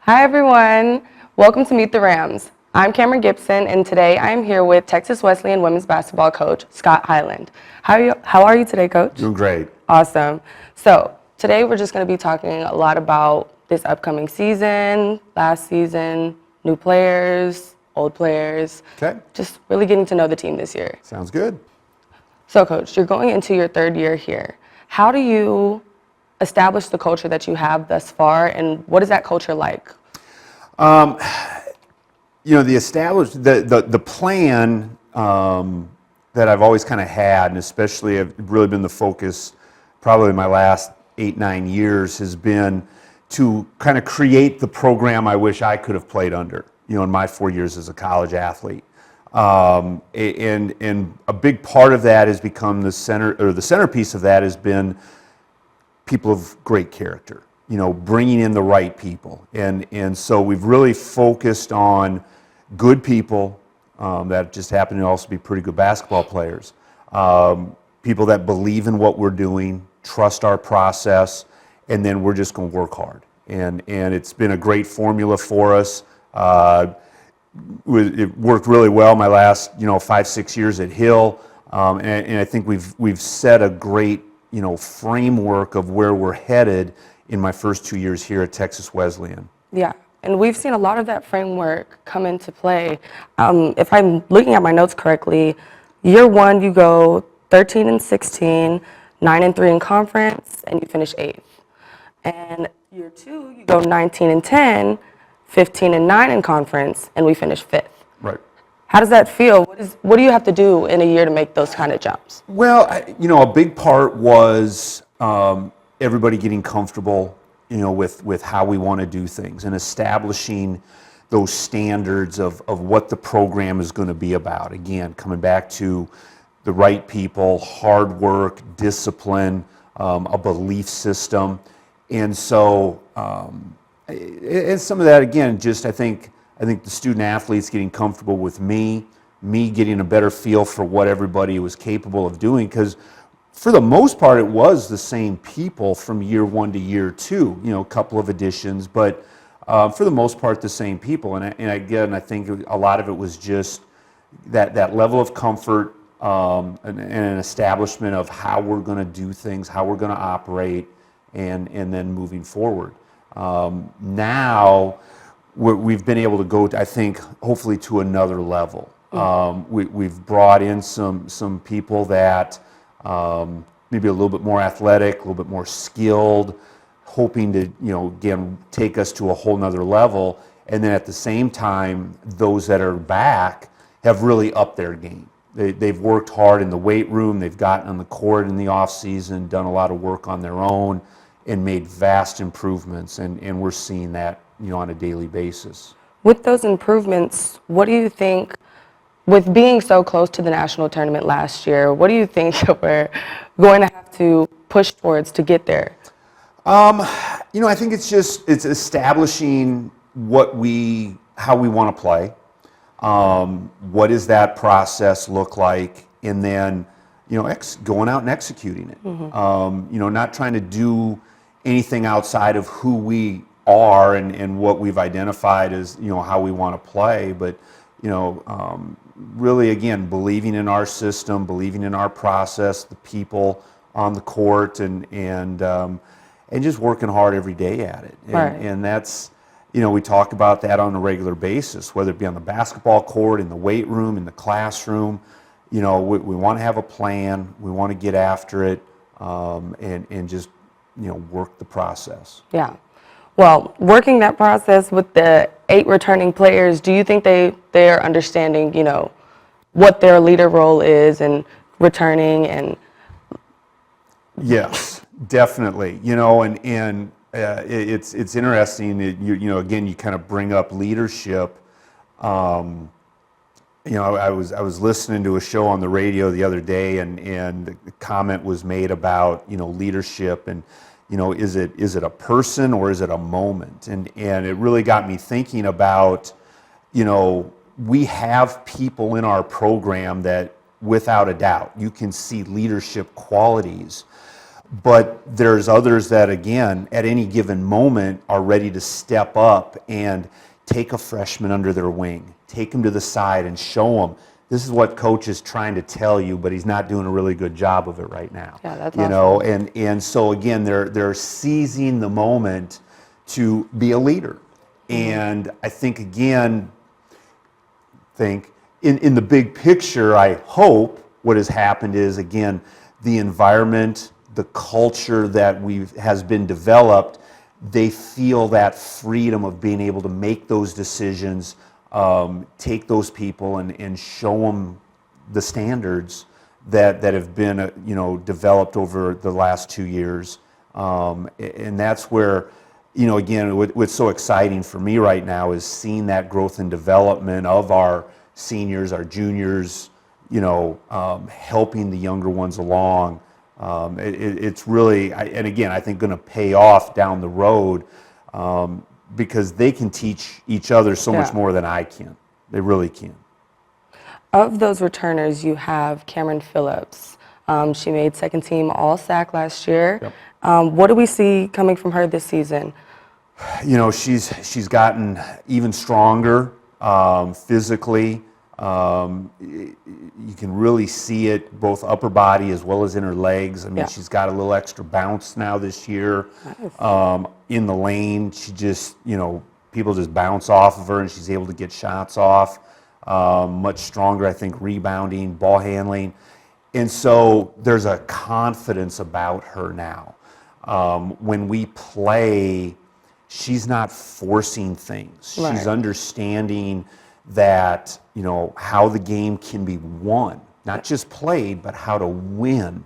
Hi everyone, welcome to Meet the Rams. I'm Kamryn Gibson and today I'm here with Texas Wesleyan women's basketball coach, Scott Hyland. How are you today, coach? Doing great. Awesome. So today we're just going to be talking a lot about this upcoming season, last season, new players, old players. Okay. Just really getting to know the team this year. Sounds good. So coach, you're going into your third year here. How do you establish the culture that you have thus far and what is that culture like? The plan that I've always kind of had, and especially have really been the focus probably my last 8-9 years, has been to kind of create the program I wish I could have played under, in my 4 years as a college athlete. And a big part of that has become the centerpiece of that has been people of great character. Bringing in the right people. And so we've really focused on good people that just happen to also be pretty good basketball players. People that believe in what we're doing, trust our process, and then we're just going to work hard. And it's been a great formula for us. It worked really well my last 5-6 years at Hill. And I think we've set a great framework of where we're headed in my first 2 years here at Texas Wesleyan. Yeah, and we've seen a lot of that framework come into play. If I'm looking at my notes correctly, year one you go 13-16, 9-3 in conference, and you finish 8th. And year two you go 19-10, 15-9 in conference, and we finish 5th. Right. How does that feel? What do you have to do in a year to make those kind of jumps? Well, a big part was everybody getting comfortable, with how we want to do things and establishing those standards of what the program is going to be about. Again, coming back to the right people, hard work, discipline, a belief system. And so, and some of that, again, just I think the student athletes getting comfortable with me getting a better feel for what everybody was capable of doing, because for the most part, it was the same people from year one to year two, a couple of additions, but for the most part, the same people. And again, I think a lot of it was just that level of comfort and an establishment of how we're going to do things, how we're going to operate, and then moving forward. Now, we've been able to go, I think, hopefully to another level. We've brought in some people that maybe a little bit more athletic, a little bit more skilled, hoping to, again, take us to a whole nother level. And then at the same time, those that are back have really upped their game. They've worked hard in the weight room, they've gotten on the court in the offseason, done a lot of work on their own, and made vast improvements. And we're seeing that, on a daily basis. With those improvements, what do you think, with being so close to the national tournament last year, what do you think we're going to have to push towards to get there? I think it's establishing how we want to play. What does that process look like? And then, going out and executing it. Mm-hmm. Not trying to do anything outside of who we are and what we've identified as, how we want to play, but, really, again, believing in our system, believing in our process, the people on the court, and just working hard every day at it. Right. And that's, we talk about that on a regular basis, whether it be on the basketball court, in the weight room, in the classroom. We want to have a plan. We want to get after it, and just, work the process. Yeah. Well, working that process with the 8 returning players, do you think they're understanding, what their leader role is and returning and? Yes, definitely. It's interesting. Again, you kind of bring up leadership. I was listening to a show on the radio the other day, and the comment was made about leadership and. Is it a person or is it a moment? And it really got me thinking about, we have people in our program that, without a doubt, you can see leadership qualities. But there's others that, again, at any given moment are ready to step up and take a freshman under their wing, take them to the side and show them, this is what coach is trying to tell you, but he's not doing a really good job of it right now. Yeah, that's you awesome. know, and so again, they're seizing the moment to be a leader. And I think, again, in the big picture, I hope what has happened is, again, the environment, the culture that has been developed, they feel that freedom of being able to make those decisions, take those people and show them the standards that have been developed over the last 2 years. And that's where, again, what's so exciting for me right now is seeing that growth and development of our seniors, our juniors, helping the younger ones along. It's really, and again, I think going to pay off down the road because they can teach each other so much more than I can. They really can. Of those returners, you have Kamryn Phillips. She made second team All-SAC last year. Yep. What do we see coming from her this season? She's gotten even stronger physically. You can really see it both upper body as well as in her legs. I mean, she's got a little extra bounce now this year. Nice. In the lane, she just, people just bounce off of her and she's able to get shots off. Much stronger, I think, rebounding, ball handling. And so there's a confidence about her now. When we play, she's not forcing things. Right. She's understanding that, how the game can be won, not just played, but how to win.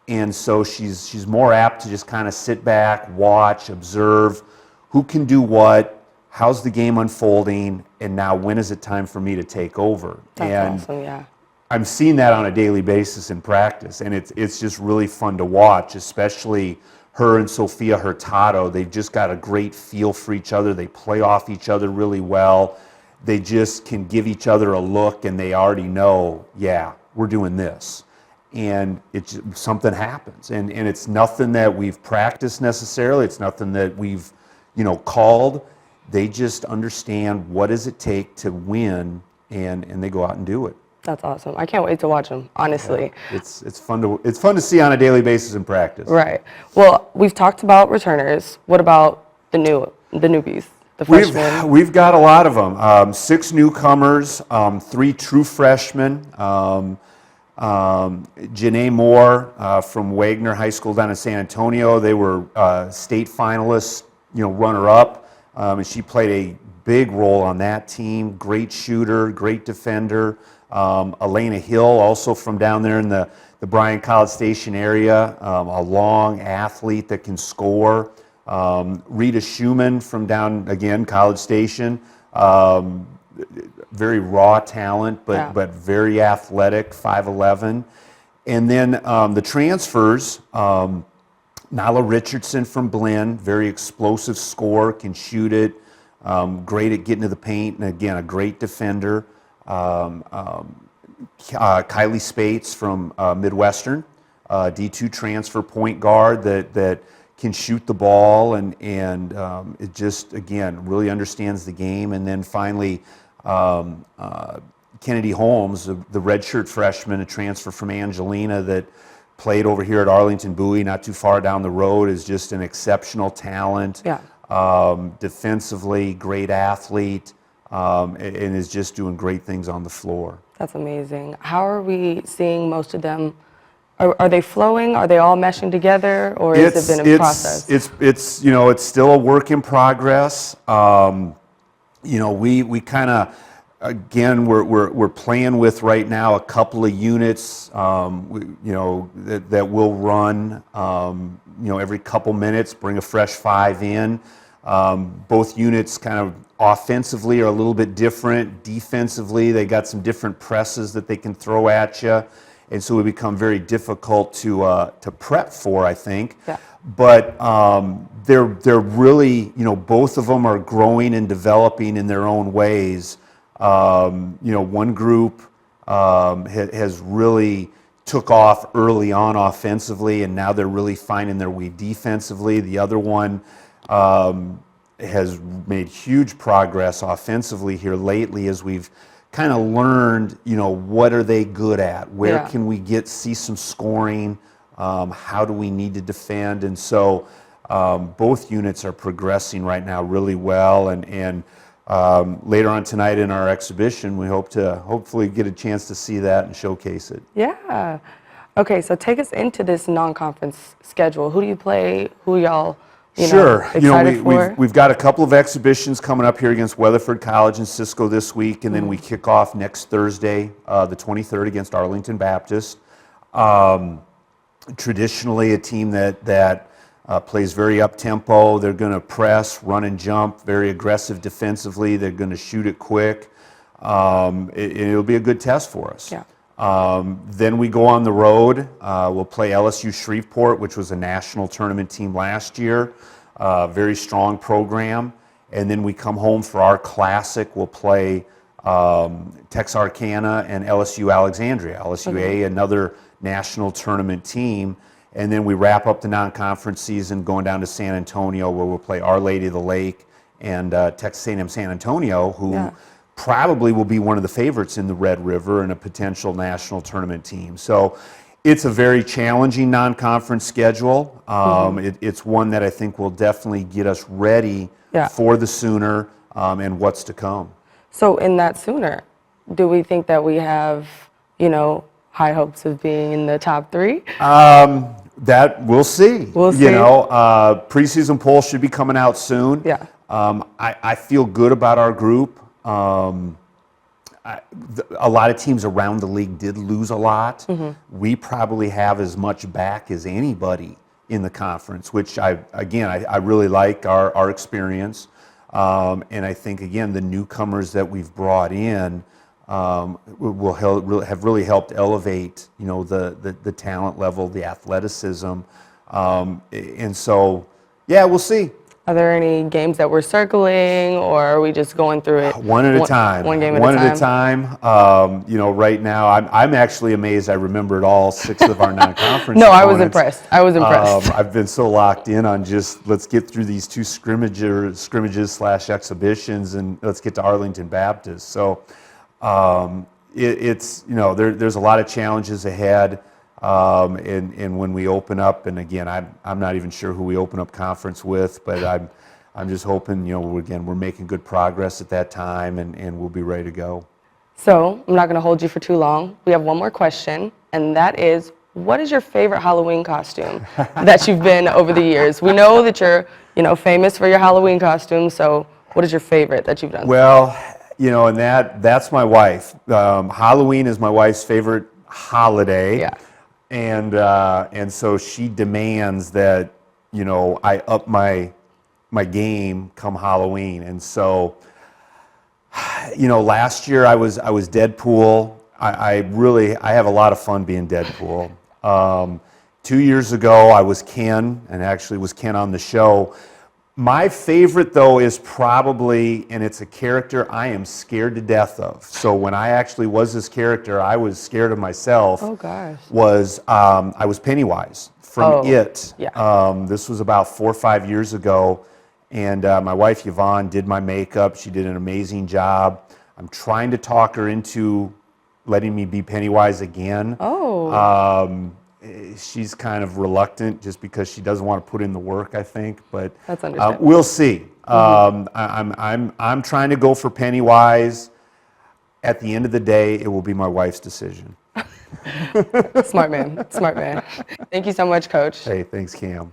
And so she's more apt to just kind of sit back, watch, observe, who can do what, how's the game unfolding, and now when is it time for me to take over? That's awesome, yeah. I'm seeing that on a daily basis in practice, and it's just really fun to watch, especially her and Sophia Hurtado. They've just got a great feel for each other. They play off each other really well. They just can give each other a look, and they already know, yeah, we're doing this. And something happens. And it's nothing that we've practiced necessarily. It's nothing that we've, called. They just understand what does it take to win, and they go out and do it. That's awesome. I can't wait to watch them, honestly. Yeah, it's fun to see on a daily basis in practice. Right. Well, we've talked about returners. What about the newbies? The freshmen? We've got a lot of them. 6 newcomers, 3 true freshmen. Janae Moore from Wagner High School down in San Antonio. They were state finalists, runner-up, and she played a big role on that team. Great shooter, great defender. Elena Hill, also from down there in the Bryan College Station area, a long athlete that can score. Rita Schumann from down, again, College Station, very raw talent, but very athletic, 5'11". And then the transfers, Nyla Richardson from Blinn, very explosive scorer, can shoot it, great at getting to the paint, and again, a great defender. Kylie Spates from Midwestern, D2 transfer point guard that can shoot the ball and it just, again, really understands the game. And then finally, Kennedy Holmes, the redshirt freshman, a transfer from Angelina that played over here at Arlington Bowie, not too far down the road, is just an exceptional talent. Yeah. Defensively, great athlete, and is just doing great things on the floor. That's amazing. How are we seeing most of them? Are they flowing? Are they all meshing together, or has it been a process? It's still a work in progress. We kind of, again, we're playing with right now a couple of units, that will run, every couple minutes, bring a fresh 5 in. Both units kind of offensively are a little bit different. Defensively, they got some different presses that they can throw at you. And so it become very difficult to prep for, I think. Yeah. But they're really, both of them are growing and developing in their own ways. One group has really took off early on offensively, and now they're really finding their way defensively. The other one has made huge progress offensively here lately as we've kind of learned, what are they good at? Where can we see some scoring? How do we need to defend? And so both units are progressing right now really well. And later on tonight in our exhibition, we hope to hopefully get a chance to see that and showcase it. Yeah. Okay, so take us into this non-conference schedule. Who do you play? Who y'all excited for? We've got a couple of exhibitions coming up here against Weatherford College and Cisco this week, and then we kick off next Thursday, the 23rd, against Arlington Baptist. Traditionally, a team that plays very up-tempo. They're going to press, run and jump, very aggressive defensively. They're going to shoot it quick. It'll be a good test for us. Yeah. Then we go on the road. We'll play LSU Shreveport, which was a national tournament team last year. Very strong program. And then we come home for our classic. We'll play Texarkana and LSU Alexandria. LSUA, another national tournament team. And then we wrap up the non-conference season going down to San Antonio, where we'll play Our Lady of the Lake and Texas A&M San Antonio, who probably will be one of the favorites in the Red River and a potential national tournament team. So it's a very challenging non-conference schedule. It's one that I think will definitely get us ready for the Sooner and what's to come. So in that Sooner, do we think that we have, high hopes of being in the top 3? That we'll see. We'll see. Preseason poll should be coming out soon. Yeah. I feel good about our group. A lot of teams around the league did lose a lot. We probably have as much back as anybody in the conference, which I really like our experience. And I think, again, the newcomers that we've brought in have really helped elevate, the talent level, the athleticism. And so, we'll see. Are there any games that we're circling, or are we just going through it one at a time? One game at a time. Right now, I'm actually amazed I remembered all 6 of our non-conference. No, I was impressed. I've been so locked in on just let's get through these 2 scrimmages/exhibitions, and let's get to Arlington Baptist. So there's a lot of challenges ahead. And when we open up, and again, I'm not even sure who we open up conference with, but I'm just hoping, we're making good progress at that time, and we'll be ready to go. So I'm not going to hold you for too long. We have one more question, and that is, what is your favorite Halloween costume that you've been over the years? We know that you're, famous for your Halloween costumes. So what is your favorite that you've done? Well, and that's my wife. Halloween is my wife's favorite holiday. Yeah. And so she demands that, I up my game come Halloween. And so, last year I was Deadpool. I have a lot of fun being Deadpool. 2 years ago I was Ken, and actually was Ken on the show. My favorite, though, is probably, and it's a character I am scared to death of. So when I actually was this character, I was scared of myself. Oh, gosh. I was Pennywise from It. Yeah. This was about 4 or 5 years ago, and my wife Yvonne did my makeup. She did an amazing job. I'm trying to talk her into letting me be Pennywise again. She's kind of reluctant just because she doesn't want to put in the work, I think. But that's understandable. We'll see. I'm trying to go for Pennywise. At the end of the day, it will be my wife's decision. Smart man. Thank you so much, Coach. Hey, thanks, Cam.